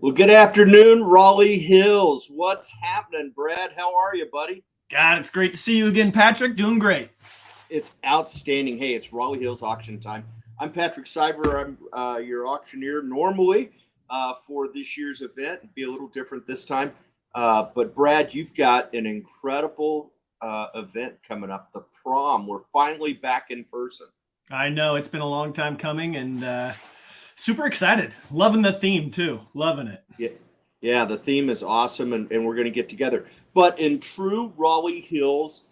Well, good afternoon, Raleigh Hills. What's happening, Brad? How are you, buddy? God, it's great to see you again, Patrick. Doing great. It's outstanding. Hey, it's Raleigh Hills auction time. I'm Patrick Cyber. I'm your auctioneer normally for this year's event. It'd be a little different this time. But Brad, you've got an incredible event coming up, the prom. We're finally back in person. I know it's been a long time coming, and super excited. Loving the theme too. Loving it. Yeah, the theme is awesome, and we're going to get together. But in true Raleigh Hills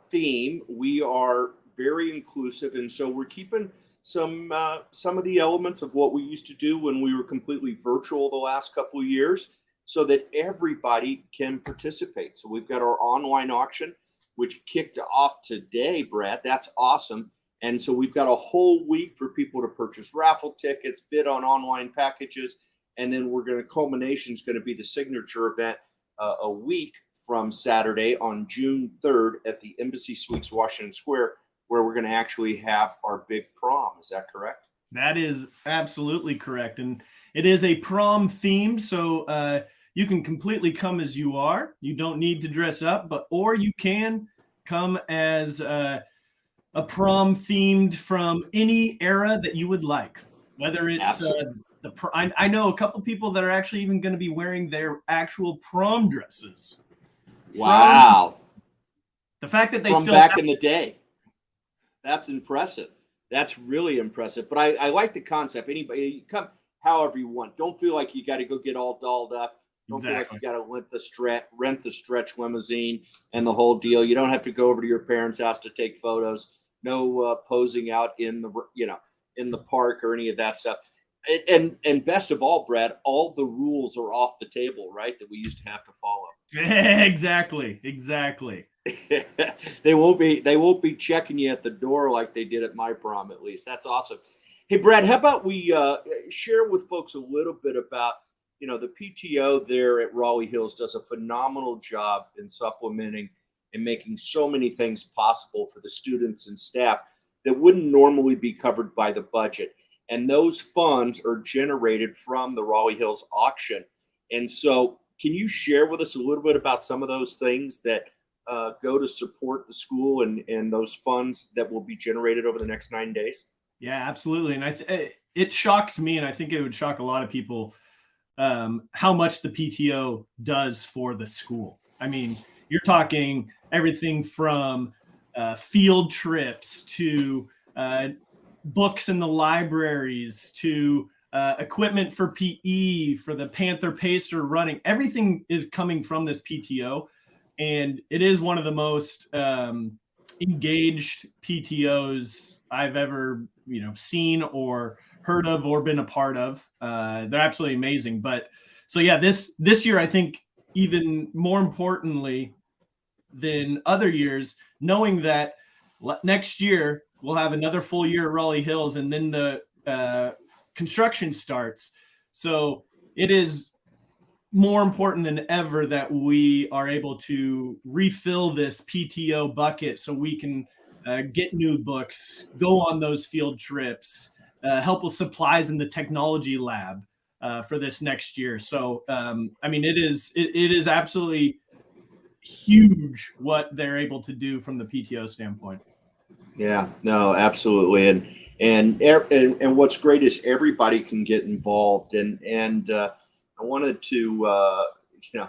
theme, we are very inclusive, and so we're keeping some of the elements of what we used to do when we were completely virtual the last couple of years, so that everybody can participate. So we've got our online auction, which kicked off today, Brad. That's awesome. And so we've got a whole week for people to purchase raffle tickets, bid on online packages, and then culmination is going to be the signature event a week from Saturday on June 3rd at the Embassy Suites, Washington Square, where we're going to actually have our big prom. Is that correct? That is absolutely correct. And it is a prom theme. So you can completely come as you are. You don't need to dress up, or you can come as a prom themed from any era that you would like, whether it's I know a couple people that are actually even going to be wearing their actual prom dresses. Wow. The fact that they from still back in the day. That's impressive. That's really impressive. But I like the concept. Anybody, you come however you want. Don't feel like you got to go get all dolled up. Don't feel like you got to rent the stretch limousine and the whole deal. You don't have to go over to your parents' house to take photos. No posing out in the park or any of that stuff. And best of all, Brad, all the rules are off the table, right? That we used to have to follow. Exactly. They won't be checking you at the door like they did at my prom, at least. That's awesome. Hey, Brad, how about we share with folks a little bit about, the PTO there at Raleigh Hills does a phenomenal job in supplementing and making so many things possible for the students and staff that wouldn't normally be covered by the budget. And those funds are generated from the Raleigh Hills auction. And so can you share with us a little bit about some of those things that go to support the school and those funds that will be generated over the next 9 days? Yeah, absolutely. And it shocks me, and I think it would shock a lot of people, how much the PTO does for the school. I mean, you're talking everything from field trips to books in the libraries to equipment for PE, for the Panther Pacer running. Everything is coming from this PTO. And it is one of the most engaged PTOs I've ever, seen or heard of or been a part of. They're absolutely amazing. But so, yeah, this year, I think even more importantly than other years, knowing that next year we'll have another full year at Raleigh Hills and then the construction starts. So it is more important than ever that we are able to refill this PTO bucket so we can get new books, go on those field trips, help with supplies in the technology lab for this next year. So, it is absolutely huge what they're able to do from the PTO standpoint. Yeah, no, absolutely. And what's great is everybody can get involved. And I wanted to,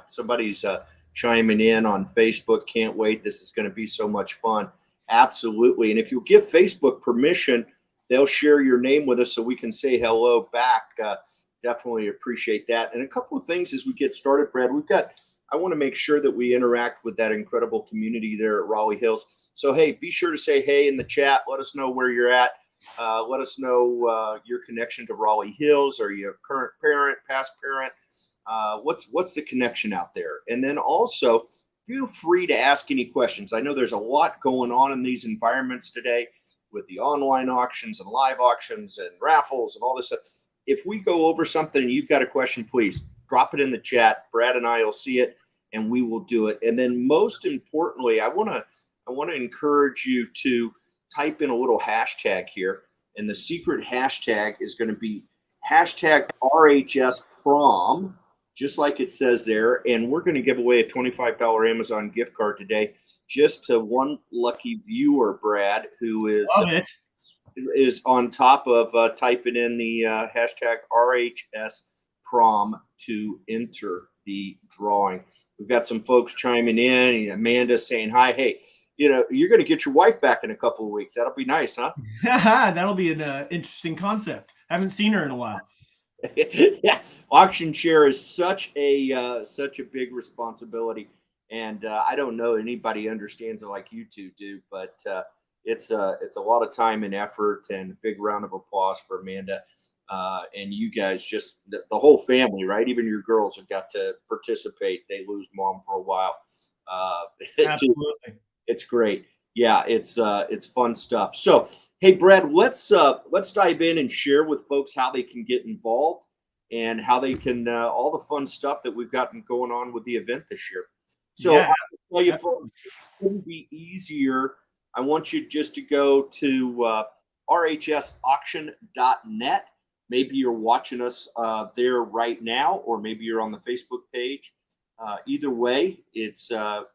somebody's chiming in on Facebook. Can't wait. This is going to be so much fun. Absolutely. And if you give Facebook permission, they'll share your name with us so we can say hello back. Definitely appreciate that. And a couple of things as we get started, Brad, I want to make sure that we interact with that incredible community there at Raleigh Hills. So, hey, be sure to say hey in the chat. Let us know where you're at. Let us know your connection to Raleigh Hills. Are you a current parent, past parent? What's the connection out there? And then also feel free to ask any questions. I know there's a lot going on in these environments today with the online auctions and live auctions and raffles and all this stuff. If we go over something and you've got a question, please drop it in the chat. Brad and I will see it and we will do it. And then most importantly, I want to encourage you to type in a little hashtag here. And the secret hashtag is going to be hashtag RHS prom, just like it says there. And we're going to give away a $25 Amazon gift card today just to one lucky viewer, Brad, who is on top of typing in the hashtag RHS prom to enter the drawing. We've got some folks chiming in. Amanda saying hi. Hey, you're going to get your wife back in a couple of weeks. That'll be nice, huh? That'll be an interesting concept. Haven't seen her in a while. Yeah, auction share is such a big responsibility, and I don't know anybody understands it like you two do, but it's a lot of time and effort. And a big round of applause for Amanda and you guys, just the whole family, right? Even your girls have got to participate. They lose mom for a while. Absolutely, it's great. Yeah, it's fun stuff. So, hey, Brad, let's dive in and share with folks how they can get involved and how they can all the fun stuff that we've gotten going on with the event this year. So, yeah, I'll tell you, folks, it couldn't be easier. I want you just to go to rhsauction.net. Maybe you're watching us there right now, or maybe you're on the Facebook page. Either way, it's to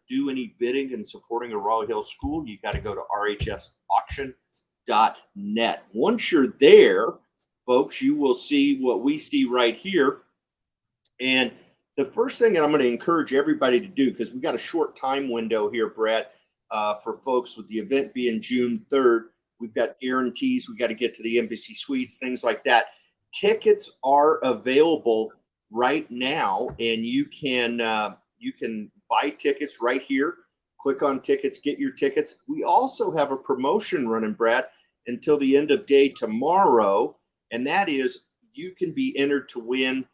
do any bidding and supporting a Raleigh Hill school, you got to go to rhsauction.net. Once you're there, folks, you will see what we see right here. And the first thing that I'm going to encourage everybody to do, because we got a short time window here, Brad, for folks, with the event being June 3rd, we've got guarantees. We got to get to the Embassy Suites, things like that. Tickets are available right now, and you can buy tickets right here. Click on tickets, get your tickets. We also have a promotion running, Brad, until the end of day tomorrow, and that is you can be entered to win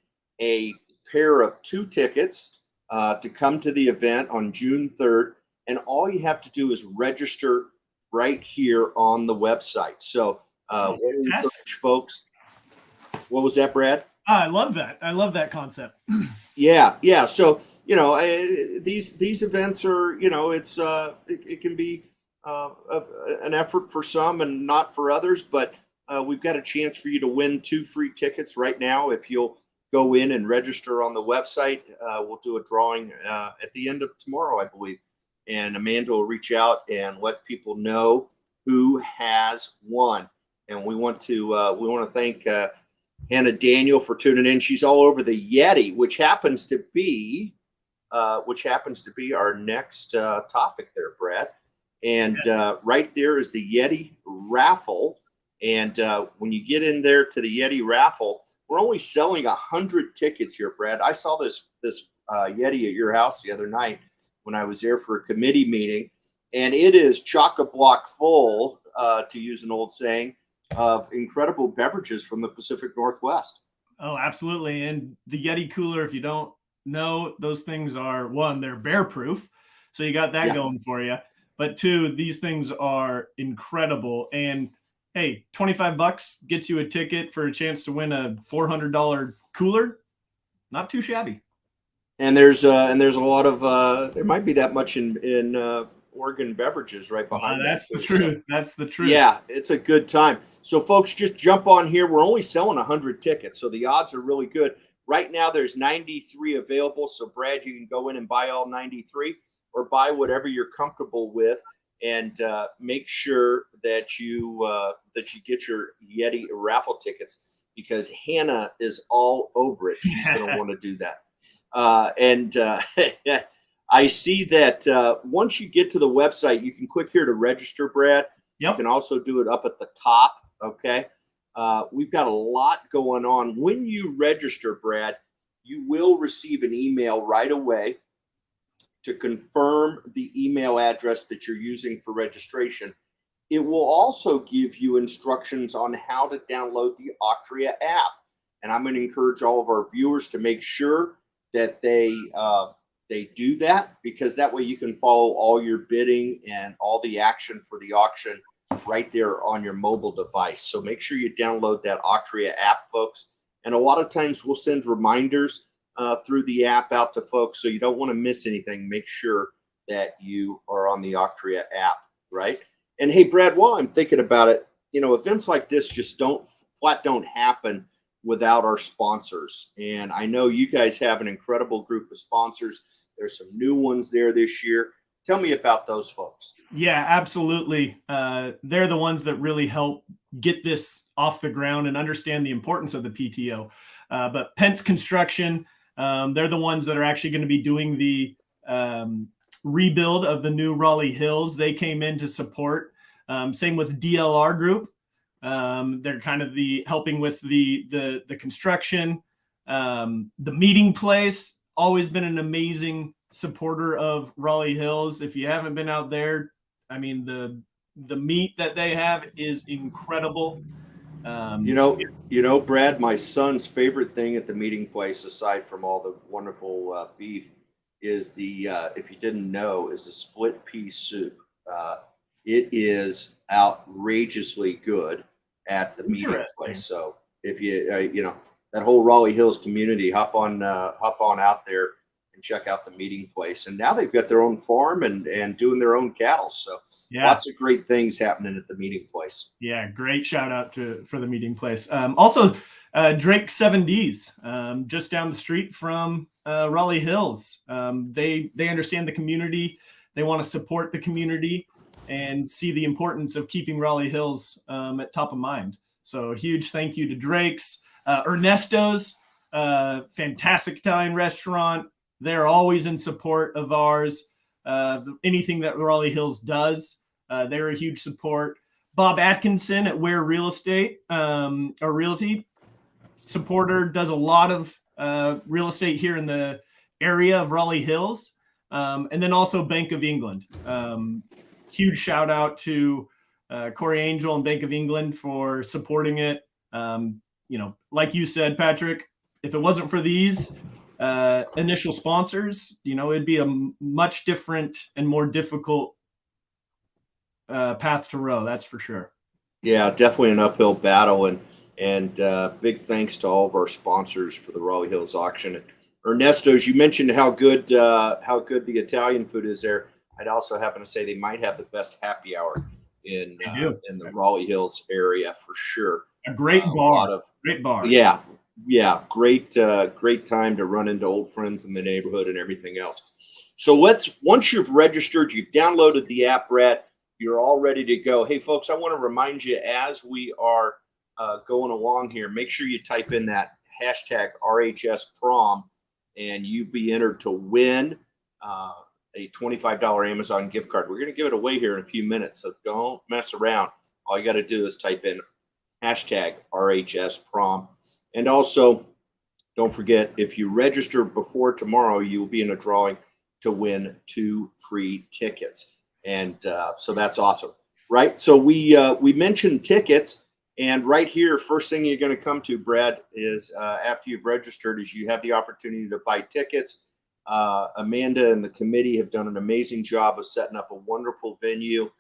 a pair of 2 tickets to come to the event on June 3rd, and all you have to do is register right here on the website. So encourage folks. What was that, Brad? I love that. I love that concept. Yeah. So these events are, it can be an effort for some and not for others, but we've got a chance for you to win 2 free tickets right now if you'll go in and register on the website. We'll do a drawing at the end of tomorrow, I believe, and Amanda will reach out and let people know who has won. And we want to thank Hannah Daniel for tuning in. She's all over the Yeti, which happens to be our next topic there, Brad. And right there is the Yeti raffle. And when you get in there to the Yeti raffle, we're only selling 100 tickets here, Brad. I saw this Yeti at your house the other night when I was there for a committee meeting, and it is chock-a-block full, to use an old saying, of incredible beverages from the Pacific Northwest. Oh, absolutely. And the Yeti cooler, if you don't know, those things are, 1, they're bear proof. So you got that going for you. But 2, these things are incredible. And hey, $25 gets you a ticket for a chance to win a $400 cooler. Not too shabby. And there's a lot of there might be that much in Oregon beverages right behind that's that. The truth. So, that's the truth. Yeah, it's a good time. So folks, just jump on here. We're only selling 100 tickets, so the odds are really good. Right now there's 93 available. So Brad, you can go in and buy all 93 or buy whatever you're comfortable with, and make sure that you get your Yeti raffle tickets, because Hannah is all over it. She's going to want to do that. I see that once you get to the website, you can click here to register, Brad. Yep. You can also do it up at the top. Okay. We've got a lot going on. When you register, Brad, you will receive an email right away to confirm the email address that you're using for registration. It will also give you instructions on how to download the Octria app. And I'm going to encourage all of our viewers to make sure that they do that, because that way you can follow all your bidding and all the action for the auction right there on your mobile device. So make sure you download that Octria app, folks. And a lot of times we'll send reminders through the app out to folks, so you don't want to miss anything. Make sure that you are on the Octria app, right? And hey, Brad, while I'm thinking about it, events like this just don't happen without our sponsors. And I know you guys have an incredible group of sponsors. There's some new ones there this year. Tell me about those folks. Yeah, absolutely. They're the ones that really help get this off the ground and understand the importance of the PTO. But Pence Construction, they're the ones that are actually going to be doing the rebuild of the new Raleigh Hills. They came in to support. Same with DLR Group. They're kind of the helping with the construction. The meeting place, always been an amazing supporter of Raleigh Hills. If you haven't been out there, I mean, the meat that they have is incredible. You know, Brad, my son's favorite thing at the meeting place, aside from all the wonderful beef, is the if you didn't know, is the split pea soup. It is outrageously good at the meeting place. So if you you know, that whole Raleigh Hills community, hop on out there and check out the meeting place. And now they've got their own farm and doing their own cattle. So Yeah. Lots of great things happening at the meeting place. Yeah, great shout out for the meeting place. Also, Drake 7Ds, just down the street from Raleigh Hills. They understand the community. They want to support the community and see the importance of keeping Raleigh Hills at top of mind. So a huge thank you to Drake's. Ernesto's, fantastic Italian restaurant. They're always in support of ours. Anything that Raleigh Hills does, they're a huge support. Bob Atkinson at Ware Real Estate or Realty supporter, does a lot of real estate here in the area of Raleigh Hills. And then also Bank of England. Huge shout out to Corey Angel and Bank of England for supporting it. You know, like you said, Patrick, if it wasn't for these initial sponsors, you know, it'd be a much different and more difficult path to row. That's for sure. Yeah, definitely an uphill battle, and big thanks to all of our sponsors for the Raleigh Hills auction. And Ernesto's, you mentioned how good the Italian food is there. I'd also happen to say they might have the best happy hour in the Raleigh Hills area for sure. A great bar. Great bar. Yeah. Great time to run into old friends in the neighborhood and everything else. So once you've registered, you've downloaded the app, Brad, you're all ready to go. Hey, folks, I want to remind you as we are going along here, make sure you type in that hashtag RHS prom and you be entered to win a $25 Amazon gift card. We're going to give it away here in a few minutes, so don't mess around. All you got to do is type in hashtag RHS prom. And also, don't forget, if you register before tomorrow, you will be in a drawing to win 2 free tickets. And so that's awesome, right? So we mentioned tickets, and right here, first thing you're going to come to, Brad, is after you've registered, is you have the opportunity to buy tickets. Amanda and the committee have done an amazing job of setting up a wonderful venue.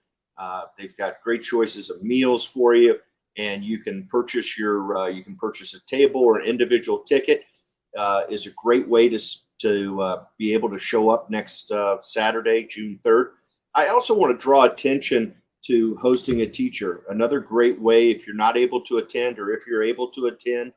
They've got great choices of meals for you, and you can purchase a table or an individual ticket. Is a great way to be able to show up next Saturday, June 3rd. I also want to draw attention to hosting a teacher. Another great way, if you're not able to attend, or if you're able to attend,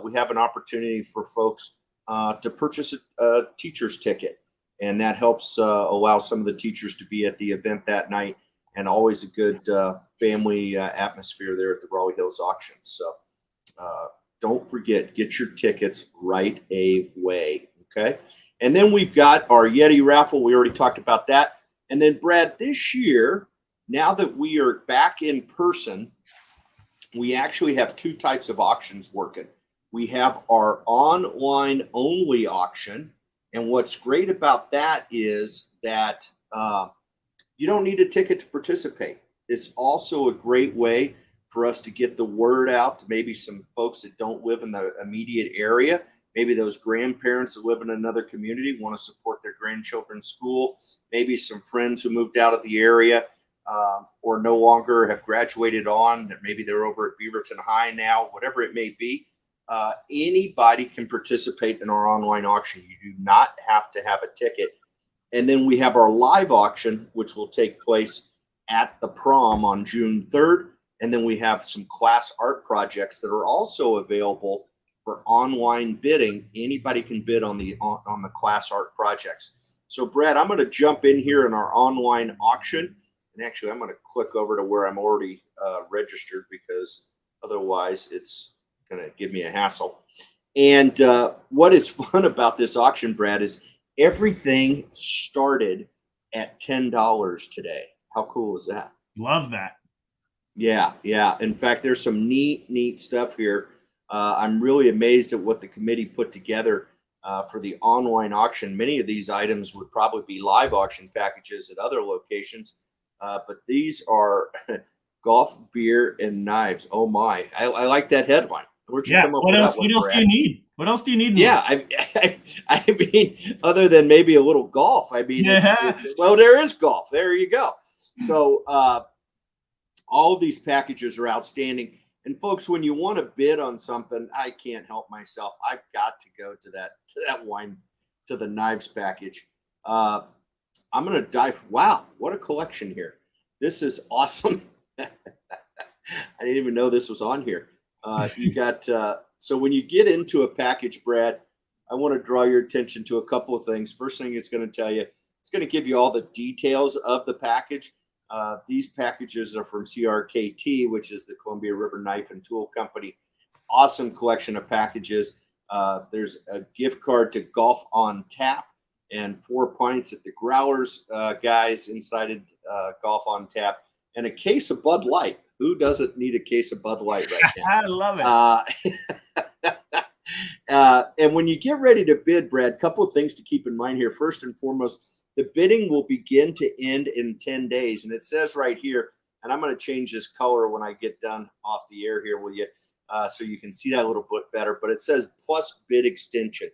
we have an opportunity for folks to purchase a teacher's ticket, and that helps allow some of the teachers to be at the event that night, and always a good family atmosphere there at the Raleigh Hills auction. So don't forget, get your tickets right away, okay? And then we've got our Yeti raffle. We already talked about that. And then, Brad, this year, now that we are back in person, we actually have 2 types of auctions working. We have our online only auction. And what's great about that is that you don't need a ticket to participate. It's also a great way for us to get the word out to maybe some folks that don't live in the immediate area. Maybe those grandparents that live in another community want to support their grandchildren's school. Maybe some friends who moved out of the area or no longer have graduated on. Maybe they're over at Beaverton High now, whatever it may be. Anybody can participate in our online auction. You do not have to have a ticket. And then we have our live auction, which will take place at the prom on June 3rd. And then we have some class art projects that are also available for online bidding. Anybody can bid on the class art projects. So Brad, I'm going to jump in here in our online auction. And actually, I'm going to click over to where I'm already registered, because otherwise it's going to give me a hassle. And what is fun about this auction, Brad, is everything started at $10 today. How cool is that? Love that. Yeah, yeah. In fact, there's some neat stuff here. I'm really amazed at what the committee put together for the online auction. Many of these items would probably be live auction packages at other locations, but these are golf, beer, and knives. Oh my! I like that headline. Where'd you come up with that one, What else Brad? do you need? What else do you need? Yeah, I mean, other than maybe a little golf. I mean, well, there is golf. There you go. So all of these packages are outstanding. And folks, when you want to bid on something, I can't help myself. I've got to go to the knives package. I'm going to dive. Wow, what a collection here. This is awesome. I didn't even know this was on here. You got, so when you get into a package, Brad, I want to draw your attention to a couple of things. First thing it's going to tell you, it's going to give you all the details of the package. These packages are from CRKT, which is the Columbia River Knife and Tool Company. Awesome collection of packages. There's a gift card to Golf on Tap and 4 pints at the Growlers guys inside Golf on Tap, and a case of Bud Light. Who doesn't need a case of Bud Light right now? I love it. And when you get ready to bid, Brad, a couple of things to keep in mind here. First and foremost, the bidding will begin to end in 10 days. And it says right here, and I'm going to change this color when I get done off the air here with you, so you can see that a little bit better. But it says plus bid extension.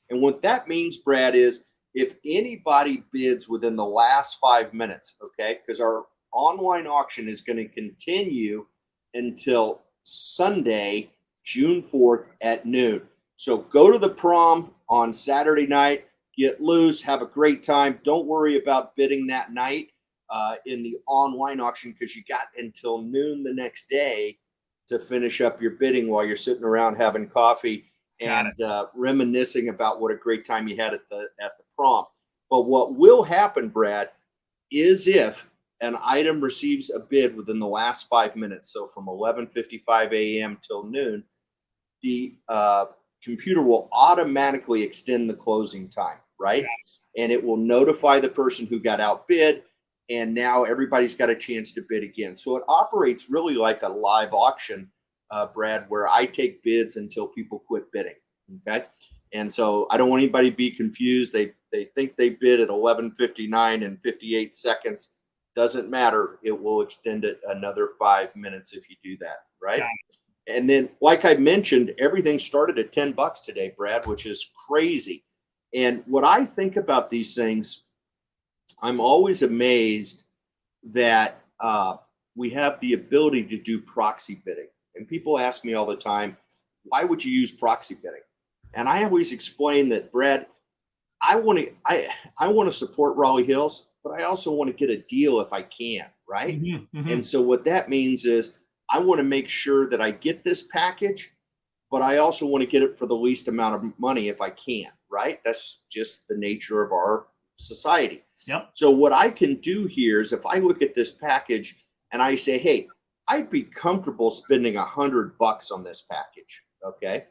And what that means, Brad, is if anybody bids within the last 5 minutes, okay, because our online auction is going to continue until Sunday, June 4th at noon. So go to the prom on Saturday night, get loose, have a great time. Don't worry about bidding that night in the online auction, because you got until noon the next day to finish up your bidding while you're sitting around having coffee and reminiscing about what a great time you had at the prom. But what will happen, Brad, is if an item receives a bid within the last 5 minutes, so from 11:55 a.m. till noon, the computer will automatically extend the closing time, right? And it will notify the person who got outbid, and now everybody's got a chance to bid again. So it operates really like a live auction, Brad, where I take bids until people quit bidding, okay? And so I don't want anybody to be confused. They think they bid at 11:59 and 58 seconds. Doesn't matter. It will extend it another 5 minutes if you do that, right? And then, like I mentioned, everything started at $10 today, Brad, which is crazy. And what I think about these things, I'm always amazed that we have the ability to do proxy bidding. And people ask me all the time, why would you use proxy bidding? And I always explain that, Brad, I want to support Raleigh Hills, but I also want to get a deal if I can, right? And so what that means is I want to make sure that I get this package, but I also want to get it for the least amount of money if I can, right? That's just the nature of our society. Yep. So what I can do here is if I look at this package and I say, hey, I'd be comfortable spending $100 on this package, okay?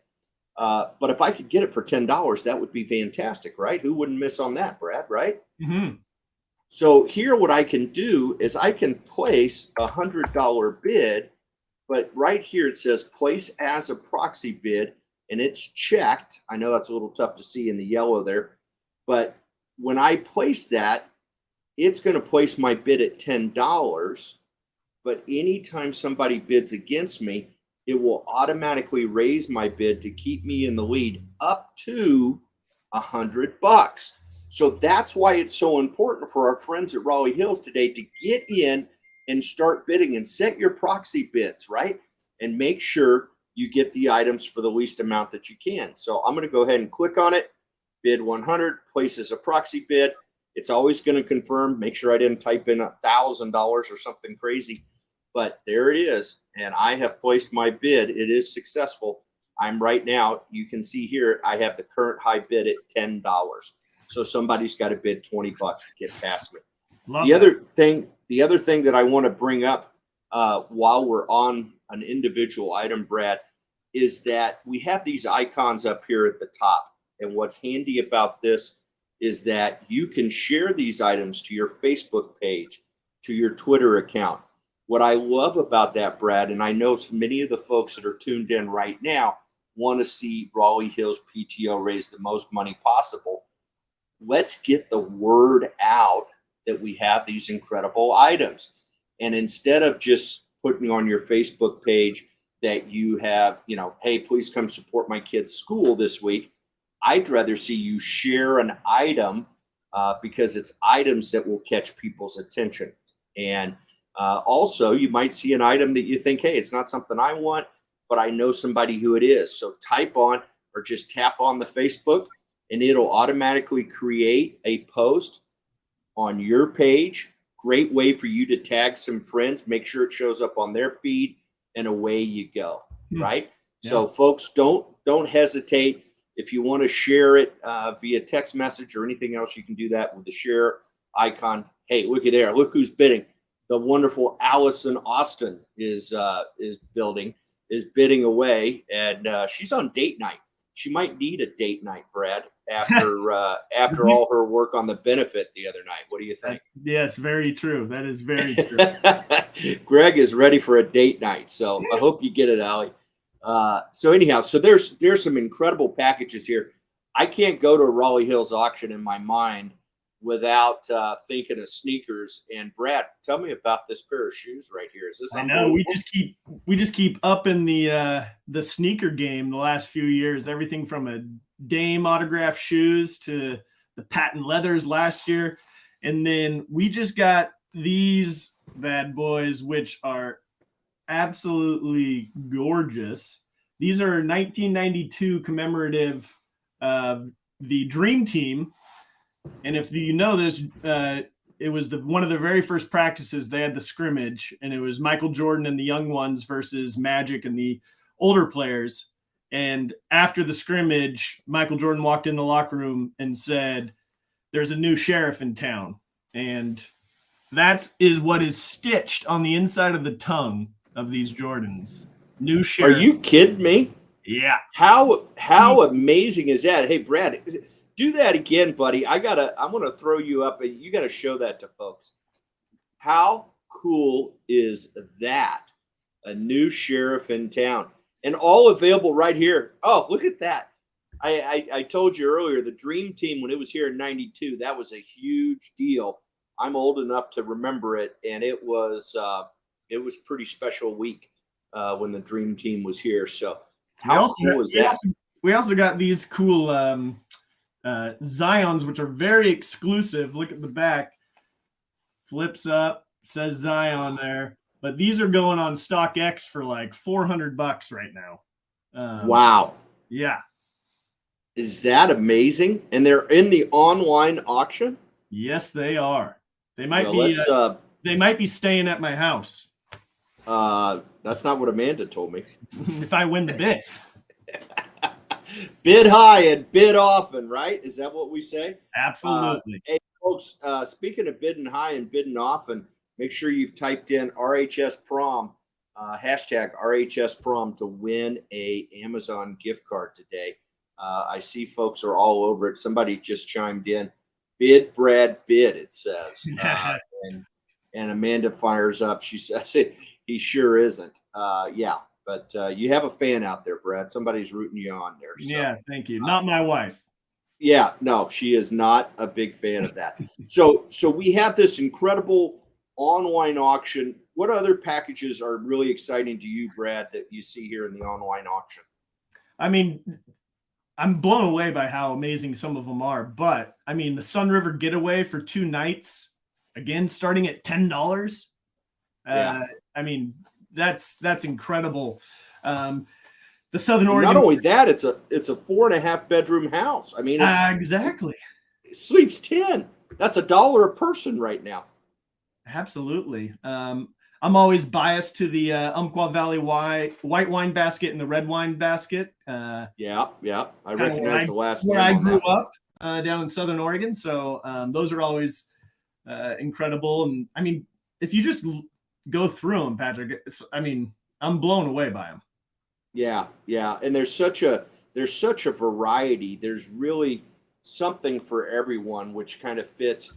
But if I could get it for $10, that would be fantastic, right? Who wouldn't miss on that, Brad, right? So here what I can do is I can place a $100 bid, but right here it says place as a proxy bid, and it's checked. I know that's a little tough to see in the yellow there, but when I place that, it's going to place my bid at $10, but anytime somebody bids against me, it will automatically raise my bid to keep me in the lead up to $100. So that's why it's so important for our friends at Raleigh Hills today to get in and start bidding and set your proxy bids, right? And make sure you get the items for the least amount that you can. So I'm going to go ahead and click on it, bid 100, places a proxy bid. It's always going to confirm, make sure I didn't type in $1,000 or something crazy. but there it is. And I have placed my bid. It is successful. I'm right now, you can see here, I have the current high bid at $10. So somebody's got to bid $20 to get past me. The other thing that I want to bring up while we're on an individual item, Brad, is that we have these icons up here at the top. And what's handy about this is that you can share these items to your Facebook page, to your Twitter account. What I love about that, Brad, and I know many of the folks that are tuned in right now want to see Raleigh Hills PTO raise the most money possible. Let's get the word out that we have these incredible items. And instead of just putting on your Facebook page that you have, hey, please come support my kid's school this week, I'd rather see you share an item because it's items that will catch people's attention. And also, you might see an item that you think, hey, it's not something I want, but I know somebody who it is. So type on or just tap on the Facebook, and it'll automatically create a post on your page. Great way for you to tag some friends, make sure it shows up on their feed, and away you go, right? Yeah. So folks, don't hesitate. If you want to share it via text message or anything else, you can do that with the share icon. Hey, looky there. Look who's bidding. The wonderful Allison Austin is bidding away, and she's on date night. She might need a date night, Brad, after all her work on the benefit the other night. What do you think? Yes, very true. That is very true. Greg is ready for a date night, so I hope you get it, Allie. So anyhow, so there's some incredible packages here. I can't go to a Raleigh Hills auction in my mind without thinking of sneakers. And Brad, tell me about this pair of shoes right here. Is this? I know we just keep upping the sneaker game the last few years. Everything from a Dame autographed shoes to the patent leathers last year, and then we just got these bad boys, which are absolutely gorgeous. These are 1992 commemorative the Dream Team. And if you know this, it was one of the very first practices. They had the scrimmage, and it was Michael Jordan and the young ones versus Magic and the older players. And after the scrimmage, Michael Jordan walked in the locker room and said, "There's a new sheriff in town." And that is what is stitched on the inside of the tongue of these Jordans. New sheriff. Are you kidding me? Yeah. How amazing is that? Hey, Brad, do that again, buddy. I'm gonna throw you up, and you got to show that to folks. How cool is that? A new sheriff in town, and all available right here. Oh, look at that! I told you earlier, the Dream Team, when it was here in '92, that was a huge deal. I'm old enough to remember it, and it was pretty special week when the Dream Team was here. So how cool was that? We also got these cool Zions, which are very exclusive. Look at the back, flips up, says Zion there. But these are going on StockX for like $400 right now. Wow. Yeah. Is that amazing? And they're in the online auction? Yes, they are. They might be staying at my house. That's not what Amanda told me. If I win the bid. Bid high and bid often, right? Is that what we say? Absolutely. Hey, folks, speaking of bidding high and bidding often, make sure you've typed in RHS Prom, hashtag RHS Prom to win a Amazon gift card today. I see folks are all over it. Somebody just chimed in. Bid, Brad, bid, it says. And Amanda fires up. She says, he sure isn't. Yeah. But you have a fan out there, Brad. Somebody's rooting you on there. So. Yeah, thank you. Not my wife. Yeah, no, she is not a big fan of that. So we have this incredible online auction. What other packages are really exciting to you, Brad, that you see here in the online auction? I mean, I'm blown away by how amazing some of them are. But, I mean, the Sun River Getaway for 2 nights, again, starting at $10. Yeah. I mean, that's incredible. The Southern Oregon. Not only that, it's a 4.5 bedroom house. I mean, exactly. It sleeps 10. That's $1 a person right now. Absolutely. I'm always biased to the Umpqua Valley white wine basket and the red wine basket. Yeah. I recognize the last where name I on grew that one. up down in Southern Oregon. So those are always incredible. And I mean, if you just go through them, Patrick, I'm blown away by them. Yeah. And there's such a variety. There's really something for everyone, which kind of fits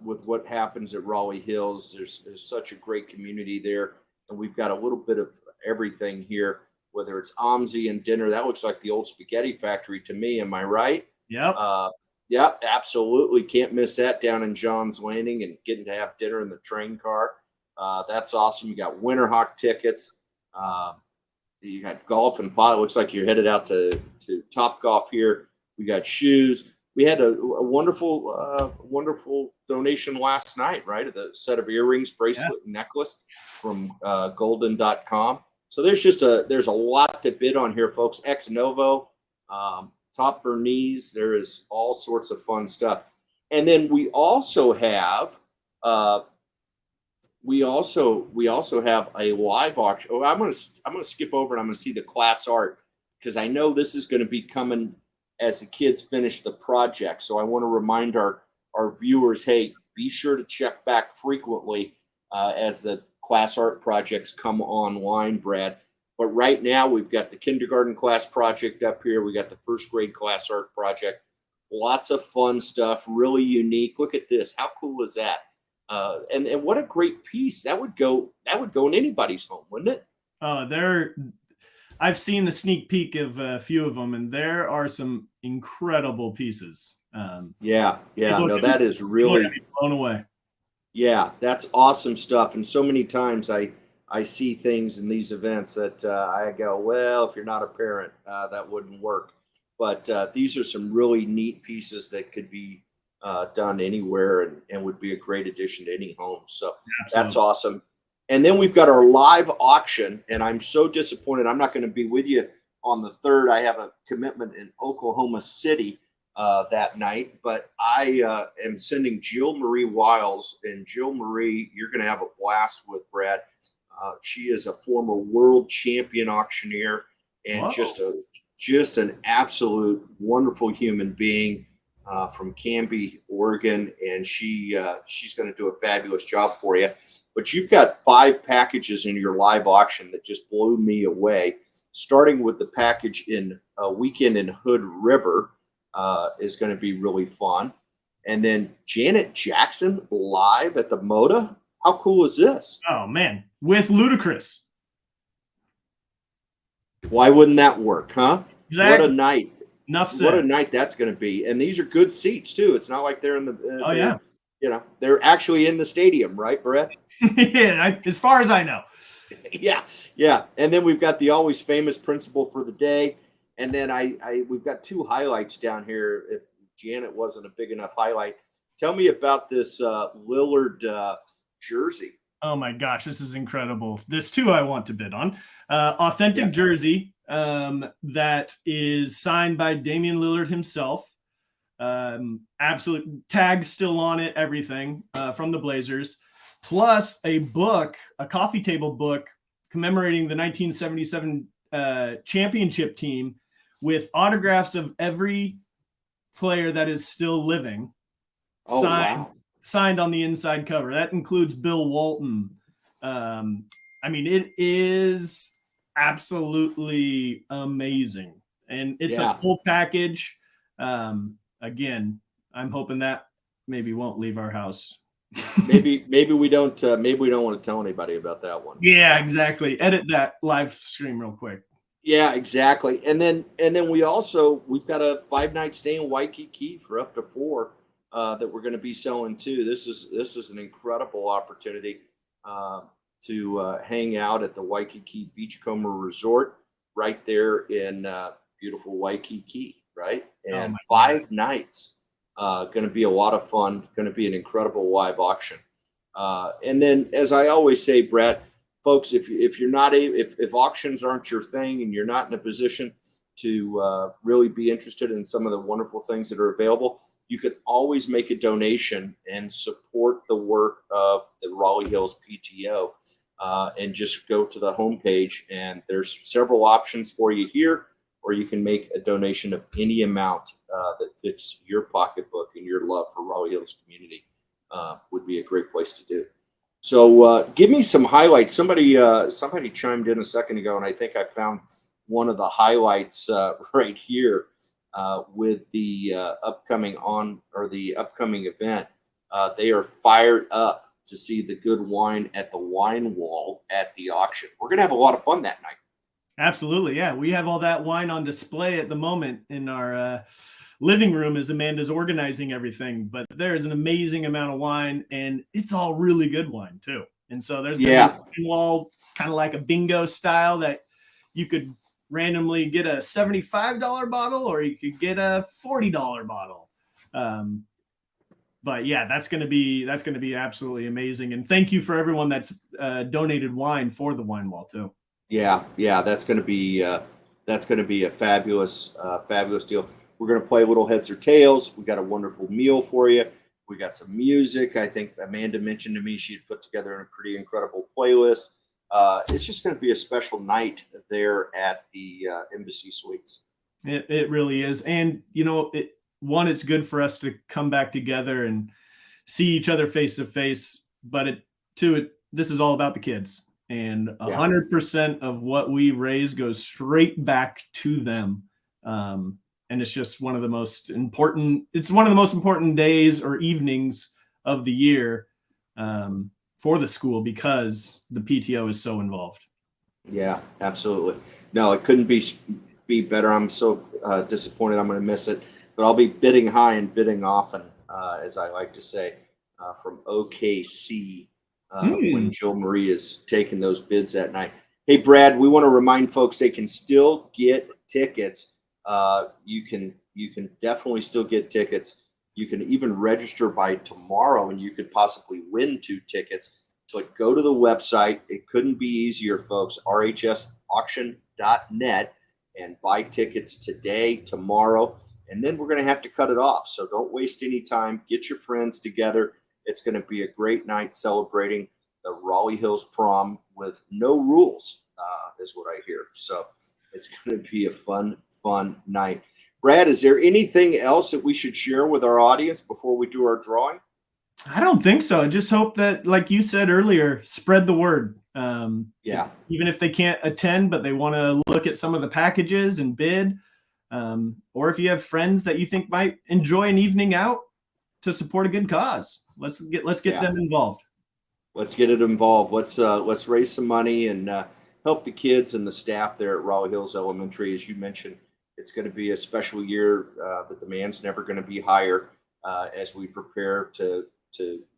with what happens at Raleigh Hills. There's such a great community there, and we've got a little bit of everything here. Whether it's OMSI and dinner, that looks like the old spaghetti factory to me. Am I right? Yep. Yep, absolutely. Can't miss that down in John's Landing and getting to have dinner in the train car. That's awesome. You got Winterhawk tickets. You got golf and pot. It looks like you're headed out to Top Golf here. We got shoes. We had a wonderful donation last night, right? The set of earrings, bracelet, and necklace from golden.com. So there's a lot to bid on here, folks. Ex Novo, Top Bernese. There is all sorts of fun stuff. And then we also have we also have a live auction. Oh, I'm gonna skip over and I'm gonna see the class art because I know this is going to be coming as the kids finish the project. So I want to remind our viewers, hey, be sure to check back frequently as the class art projects come online, Brad. But right now we've got the kindergarten class project up here. We got the first grade class art project. Lots of fun stuff, really unique. Look at this. How cool is that? And what a great piece that would go in anybody's home, wouldn't it? I've seen the sneak peek of a few of them, and there are some incredible pieces. Yeah. No, that is really blown away. Yeah, that's awesome stuff. And so many times I see things in these events that I go, well, if you're not a parent, that wouldn't work. But these are some really neat pieces that could be done anywhere and would be a great addition to any home. So That's awesome. And then we've got our live auction, and I'm so disappointed I'm not going to be with you on the 3rd. I have a commitment in Oklahoma City that night, but I am sending Jill Marie Wiles, and Jill Marie, you're going to have a blast with, Brad. She is a former world champion auctioneer and just an absolute wonderful human being from Canby, Oregon, and she's going to do a fabulous job for you. But you've got 5 packages in your live auction that just blew me away, starting with the package in a Weekend in Hood River is going to be really fun. And then Janet Jackson live at the Moda. How cool is this? Oh, man. With Ludacris. Why wouldn't that work, huh? Exactly. What a night. Enough said. What a night that's going to be. And these are good seats, too. It's not like they're in the they're actually in the stadium, right, Brett? Yeah, as far as I know. Yeah. And then we've got the always famous principal for the day. And then we've got 2 highlights down here. If Janet wasn't a big enough highlight, tell me about this Lillard jersey. Oh my gosh, this is incredible. This too I want to bid on. Authentic jersey that is signed by Damian Lillard himself. Absolute tag still on it, everything from the Blazers, plus a book, a coffee table book commemorating the 1977 championship team with autographs of every player that is still living. Signed on the inside cover. That includes Bill Walton. It is absolutely amazing, and it's a full package. Again, I'm hoping that maybe won't leave our house. maybe we don't want to tell anybody about that one. Yeah, exactly. Edit that live stream real quick. Yeah, exactly. And then we've got a 5-night stay in Waikiki for up to 4 that we're going to be selling too. This is an incredible opportunity to hang out at the Waikiki Beachcomber Resort right there in beautiful Waikiki, right? And 5 nights, going to be a lot of fun. Going to be an incredible live auction. And then, as I always say, Brett, folks, if you're not if auctions aren't your thing and you're not in a position to really be interested in some of the wonderful things that are available, you can always make a donation and support the work of the Raleigh Hills PTO. And just go to the homepage, and there's several options for you here, or you can make a donation of any amount that fits your pocketbook, and your love for Raleigh Hills community would be a great place to do. So give me some highlights. Somebody chimed in a second ago, and I think I found one of the highlights right here with the upcoming event. They are fired up to see the good wine at the wine wall at the auction. We're going to have a lot of fun that night. Absolutely. Yeah. We have all that wine on display at the moment in our living room as Amanda's organizing everything, but there's an amazing amount of wine, and it's all really good wine too. And so there's a wine wall, kind of like a bingo style, that you could randomly get a $75 bottle, or you could get a $40 bottle. But yeah, that's going to be absolutely amazing. And thank you for everyone that's donated wine for the wine wall too. Yeah, that's going to be a fabulous deal. We're going to play little heads or tails. We got a wonderful meal for you. We got some music. I think Amanda mentioned to me she had put together a pretty incredible playlist. It's just going to be a special night there at the Embassy Suites. It really is. And it's good for us to come back together and see each other face to face, but this is all about the kids, and 100% of what we raise goes straight back to them. And it's just one of the most important days or evenings of the year for the school, because the PTO is so involved. Yeah, absolutely. No, it couldn't be better. I'm so disappointed I'm going to miss it. But I'll be bidding high and bidding often, as I like to say, from OKC when Joe Marie is taking those bids that night. Hey, Brad, we want to remind folks they can still get tickets. You can definitely still get tickets. You can even register by tomorrow, and you could possibly win 2 tickets. But go to the website. It couldn't be easier, folks, rhsauction.net, and buy tickets today, tomorrow. And then we're going to have to cut it off. So don't waste any time. Get your friends together. It's going to be a great night celebrating the Raleigh Hills prom with no rules, is what I hear. So it's going to be a fun night. Brad, is there anything else that we should share with our audience before we do our drawing? I don't think so. I just hope that, like you said earlier, spread the word. Even if they can't attend, but they want to look at some of the packages and bid. Or if you have friends that you think might enjoy an evening out to support a good cause, let's get them involved. Let's get it involved. Let's raise some money and help the kids and the staff there at Raleigh Hills Elementary. As you mentioned, it's going to be a special year. The demand's never going to be higher as we prepare to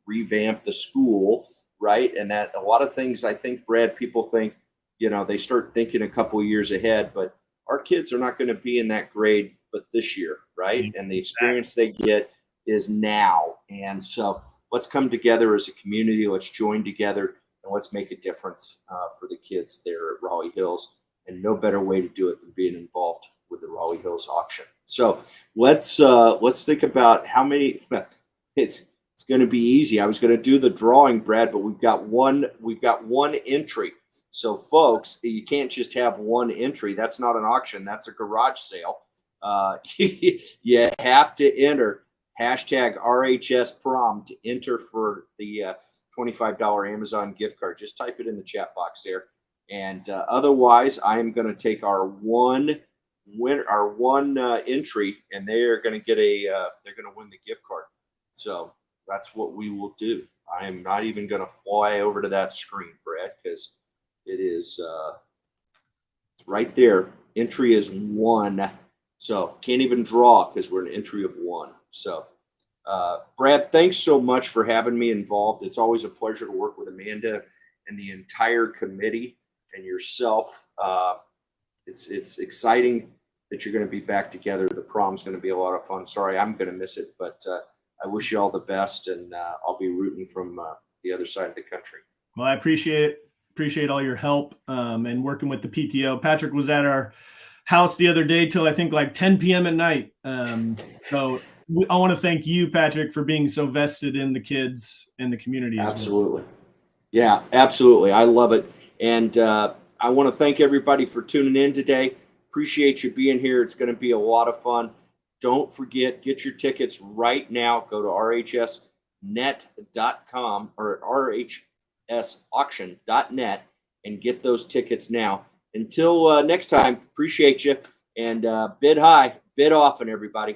revamp the school, right? And that a lot of things, I think, Brad, people think, they start thinking a couple of years ahead, but our kids are not going to be in that grade but this year, right? Mm-hmm. And the experience they get is now. And so let's come together as a community. Let's join together, and let's make a difference for the kids there at Raleigh Hills. And no better way to do it than being involved with the Raleigh Hills auction. So let's think about how many. It's going to be easy. I was going to do the drawing, Brad, but we've got one entry. So, folks, you can't just have one entry. That's not an auction. That's a garage sale. You have to enter hashtag RHS prom to enter for the $25 Amazon gift card. Just type it in the chat box there. And otherwise, I am going to take our one entry, and they are going to get they're going to win the gift card. So that's what we will do. I am not even going to fly over to that screen, Brad, because it is right there. Entry is 1. So can't even draw because we're an entry of 1. So Brad, thanks so much for having me involved. It's always a pleasure to work with Amanda and the entire committee and yourself. It's exciting that you're going to be back together. The prom's going to be a lot of fun. Sorry, I'm going to miss it, but I wish you all the best, and I'll be rooting from the other side of the country. Well, I appreciate all your help and working with the PTO. Patrick was at our house the other day till I think like 10 p.m. at night. So I want to thank you, Patrick, for being so vested in the kids and the community. Absolutely. Yeah, absolutely. I love it. And I want to thank everybody for tuning in today. Appreciate you being here. It's going to be a lot of fun. Don't forget, get your tickets right now. Go to rhsnet.com or rhsauction.net and get those tickets now. Until next time, appreciate you. And bid high, bid often, everybody.